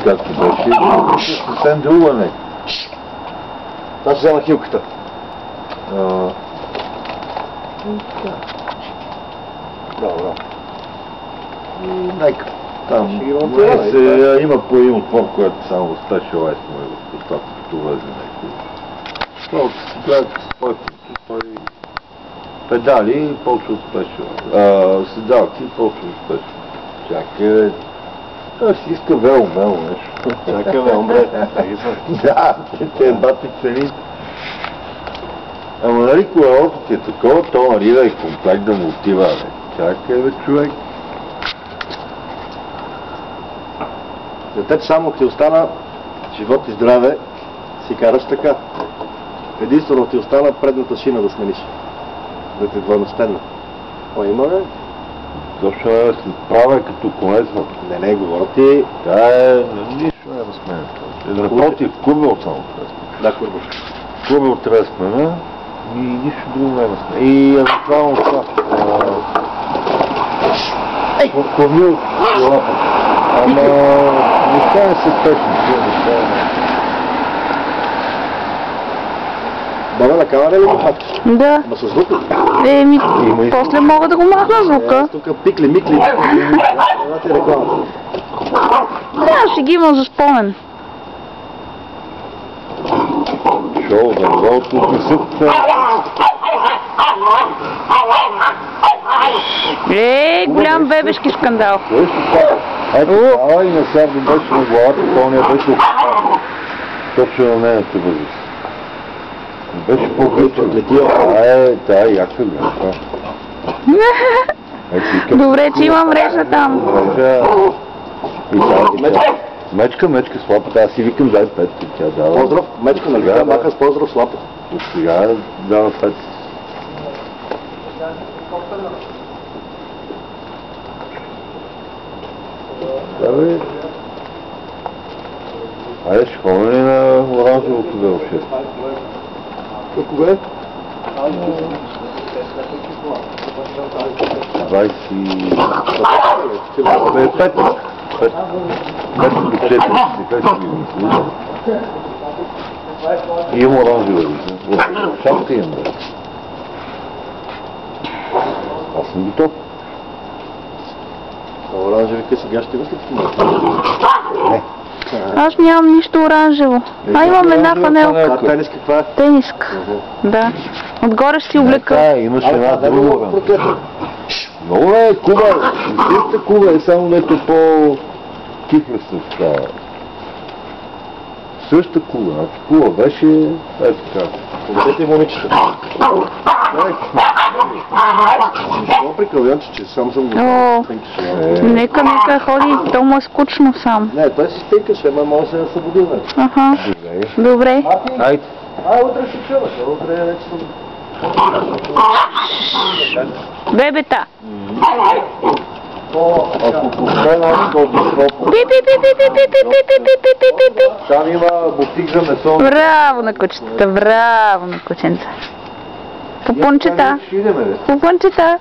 както беше, съвсем друга не. Аз взема хилката. Браво. И нека. Там има по един отвор, който само Special Ice му е достатъчно, като влезе някой. Това гледат той педали и почва от Special. Седалки и почва от Special. Чакай, той си иска вело нещо. Чакай вело, Да, те бати цените. Ама нали колелото ти е такова, то нарива и комплект да му отива, бе. Чакай, бе, човек. За теб само ти остана живот и здраве, си караш така. Единствено ти остана предната шина да смениш. Да те двойностенна. Има ли? Защо не се правя като конецна? Не, говоря ти. Нищо не да сменя. Напротив, курбел само трябва да сменя. Да, курбел. Курбел трябва да сменя и нищо друго не да сменя. И евентуално това. Курбел лапа. Ама неща не са точни, тия неща. Баба, на камера ли го пак? Да. Ама с звука? После мога да го махна звука. Тук пикли. Това ти е рекламата. Да, ще ги имам за спомен. Шоу, да го отписат. Голям бебешки скандал. Ето, и на сярдо беше на главата, пълния беше точно на нейната възраст. Беше по-гъчен. Да, яка гледа. Добре, че има мрежа там. Мечка, слапата. Аз си викам дай петки. Тя дава. Поздрав, мечка, нали? Тя маха с поздрав слапата. От сега дава петки. Да, бе. Айде, ще ходим ли на оранжевото велоше? Колко бе? 20... Бе, 5 до 4. Имам оранжево. Шапка имам, бе. Аз съм готов. Оранжеви къси ще имаш ли Не. Аз нямам нищо оранжево. Имам една фанелка. Тенис каква е? Тениска. Да. Отгоре ще си облека. Имаш една друга. Много е Куба. Истинска Куба е само нето по-тихна с това. Същата Куба. Куба беше... Ето така. Победете и момичета. Какво прикълвянче, че сам съм го Нека ходи, то му е скучно сам. Не, той си стинкаше, ама може да се събуди. Аха. Добре. Айде. Утре ще чуваш, утре вече съм... Бебета. Ако постоянно там има бутик за месо. Браво на кучетата, браво на кученца. Попунчета. Попунчета.